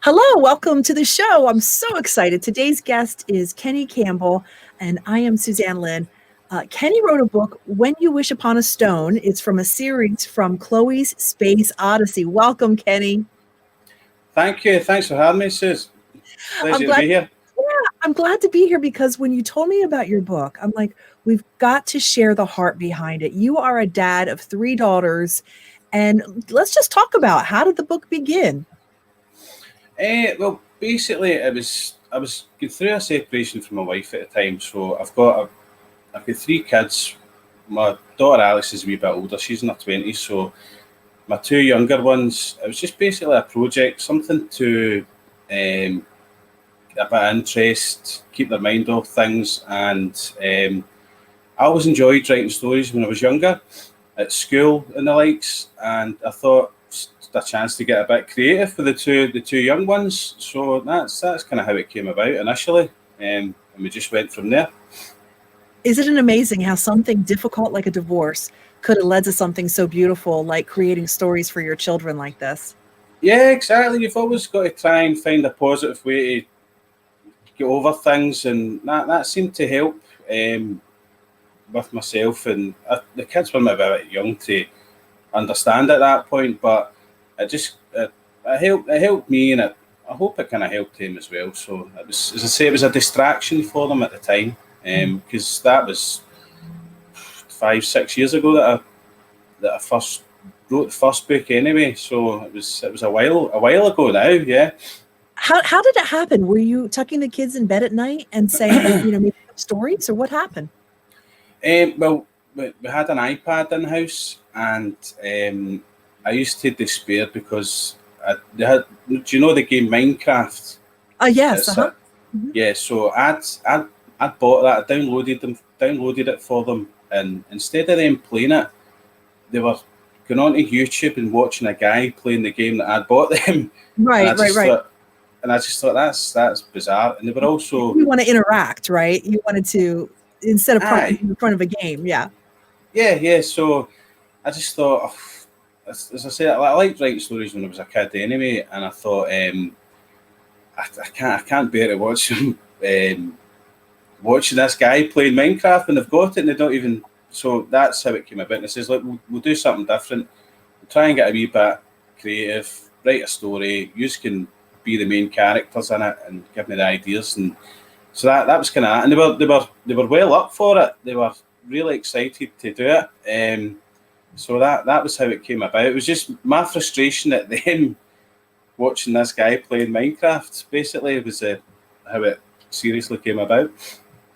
Hello, welcome to the show. I'm so excited. Today's guest is Kenny Campbell, and I am Suzanne Lynn. Kenny wrote a book, When You Wish Upon a Stone. It's from a series from Chloe's Space Odyssey. Welcome, Kenny. Thank you. Thanks for having me, Suze. I'm Pleasure to glad. be here. Yeah, I'm glad to be here because when you told me about your book, I'm like, we've got to share the heart behind it. You are a dad of 3 daughters, and let's just talk about how did the book begin? Well, basically, I was going through a separation from my wife at the time, so I've got 3 kids. My daughter Alice is a wee bit older; she's in her 20s. So my 2 younger ones, it was just basically a project, something to get a bit of interest, keep their mind off things, and I always enjoyed writing stories when I was younger, at school and the likes, and I thought a chance to get a bit creative with the two young ones. So that's kind of how it came about initially, and we just went from there. Isn't it amazing how something difficult like a divorce could have led to something so beautiful like creating stories for your children like this? Yeah, exactly. You've always got to try and find a positive way to get over things, and that seemed to help with myself. And the kids were maybe a bit young to understand at that point, but it helped me, and I hope it kind of helped him as well. So it was, as I say, it was a distraction for them at the time, because that was 5-6 years ago that I first wrote the first book anyway. So it was a while ago now. Yeah. How did it happen? Were you tucking the kids in bed at night and saying, making up stories, or what happened? Well, we had an iPad in house, and I used to despair because they had. Do you know the game Minecraft? Yes. It's Uh-huh. Yeah. So I'd bought that. I downloaded it for them, and instead of them playing it, they were going on to YouTube and watching a guy playing the game that I'd bought them. Right, And I just right. thought, that's bizarre. And they were also, You want to interact, right? You wanted to, instead of aye, in front of a game. Yeah. yeah. So I just thought, as I said, I liked writing stories when I was a kid anyway, and I thought, I can't bear to watch them watching this guy playing Minecraft, and they've got it, and they don't even. So that's how it came about. And I says, look, we'll do something different. We'll try and get a wee bit creative, write a story. You can be the main characters in it and give me the ideas, and so that was kind of that. And they were well up for it. They were really excited to do it. So that was how it came about. It was just my frustration at them watching this guy playing Minecraft. Basically, it was how it seriously came about.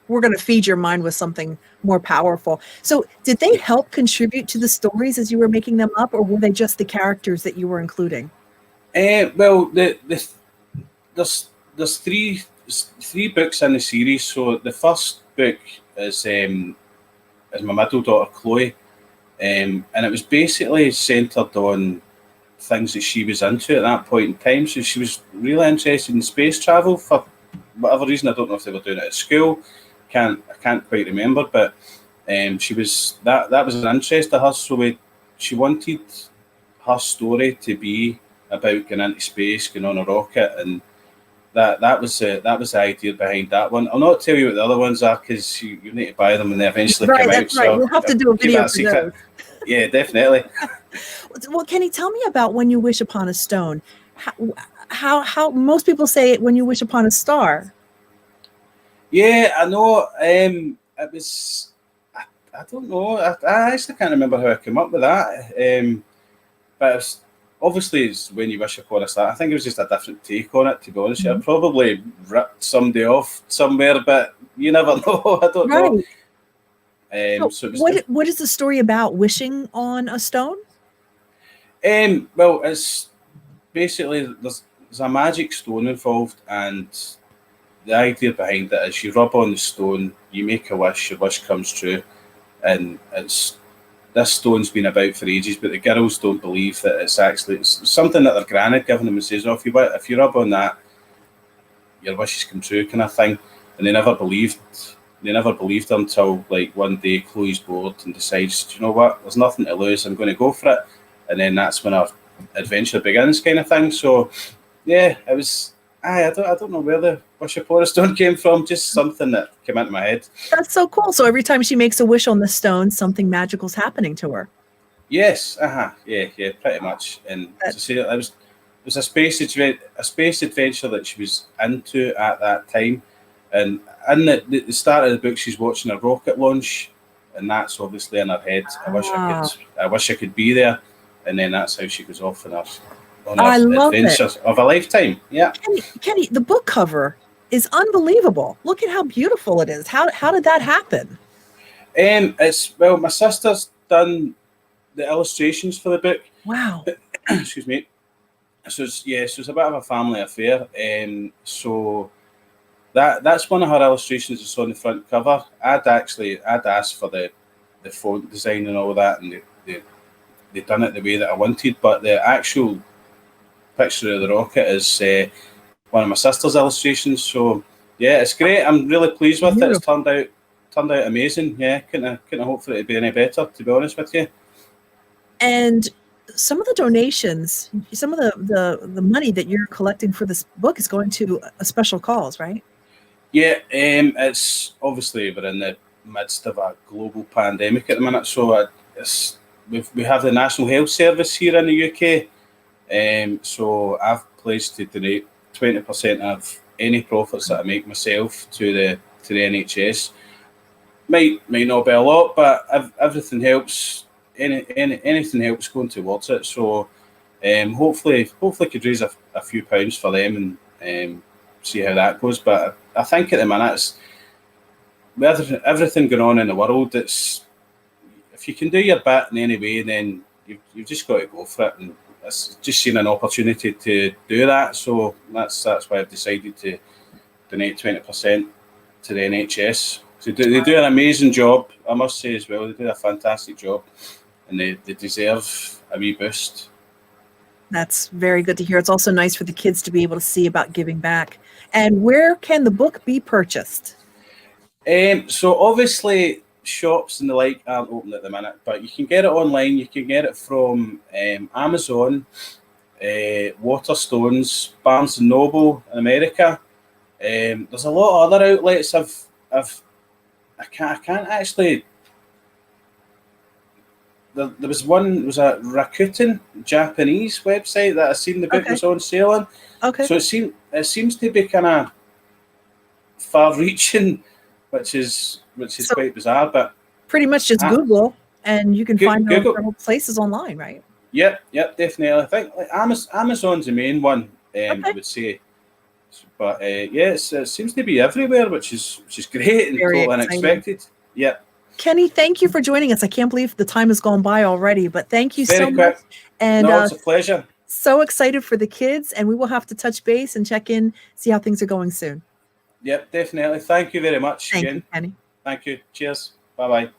We're going to feed your mind with something more powerful. So did they help contribute to the stories as you were making them up, or were they just the characters that you were including? Well, there's three books in the series. So the first book is my middle daughter Chloe, and it was basically centred on things that she was into at that point in time. So she was really interested in space travel for whatever reason. I don't know if they were doing it at school. I can't quite remember, but she was that was an interest to her. So she wanted her story to be about going into space, going on a rocket, and that was the idea behind that one. I'll not tell you what the other ones are because you need to buy them when they eventually Right, come out. that's right. So We'll have to do a keep video that for secret. those. Yeah, definitely. Well, Kenny, tell me about When You Wish Upon a Stone. How most people say it when you wish upon a star. Yeah, I know. It was. I don't know. I actually can't remember how I came up with that. But obviously, it's When You Wish Upon a Star. I think it was just a different take on it. To be honest, I probably ripped somebody off somewhere, but you never know. I don't know. Right. So it was What is the story about? Wishing on a stone? Well, it's basically there's a magic stone involved, and the idea behind it is you rub on the stone, you make a wish, your wish comes true, and this stone's been about for ages, but the girls don't believe that it's something that their gran had given them and says, oh, if you rub on that, your wishes come true, kind of thing. And they never believed her until like one day Chloe's bored and decides, do you know what? There's nothing to lose. I'm going to go for it. And then that's when our adventure begins, kind of thing. So yeah, it was. I don't know where the wish upon a stone came from. Just something that came into my head. That's so cool. So every time she makes a wish on the stone, something magical's happening to her. Yes, yeah, pretty much. And That, to say it was a space adventure that she was into at that time. And in the start of the book, she's watching a rocket launch, and that's obviously in her head. ah, I wish I could be there. And then that's how she goes off on I her love it. adventures of a lifetime. Yeah. Kenny, the book cover is unbelievable. Look at how beautiful it is. How did that happen? My sister's done the illustrations for the book. Wow. Excuse me. So it's a bit of a family affair. So that's one of her illustrations that's on the front cover. I'd asked for the font design and all that, and they done it the way that I wanted. But the actual picture of the rocket is one of my sister's illustrations. So yeah, it's great. I'm really pleased with it. It's turned out amazing. Yeah, couldn't have hoped for it to be any better, to be honest with you. And some of the donations, some of the money that you're collecting for this book is going to a special cause, right? Yeah, it's obviously we're in the midst of a global pandemic at the minute, so we have the National Health Service here in the UK. So I've pledged to donate 20% of any profits that I make myself to the NHS. Might not be a lot, but everything helps. Anything helps going towards it. So hopefully could raise a few pounds for them and see how that goes. But I think at the minute, with everything going on in the world, it's if you can do your bit in any way, then you've just got to go for it. And it's just seen an opportunity to do that. So that's why I've decided to donate 20% to the NHS. So they do an amazing job, I must say as well. They do a fantastic job, and they deserve a wee boost. That's very good to hear. It's also nice for the kids to be able to see about giving back. And where can the book be purchased? So obviously shops and the like aren't open at the minute, but you can get it online. You can get it from Amazon, Waterstones, Barnes and Noble in America. There's a lot of other outlets. I can't actually. There was a Rakuten Japanese website that I seen the book was on sale on. Okay. So it seems to be kind of far-reaching, which is quite bizarre. But pretty much just Google, and you can find Google places online, right? Yep, definitely. I think like Amazon's the main one. I would say, but it seems to be everywhere, which is great and totally unexpected. Yep. Kenny, thank you for joining us. I can't believe the time has gone by already, but thank you so much. And no, it's a pleasure. So excited for the kids, and we will have to touch base and check in, see how things are going soon. Yep, definitely. Thank you very much. Thank you, Kenny. Thank you. Cheers. Bye-bye.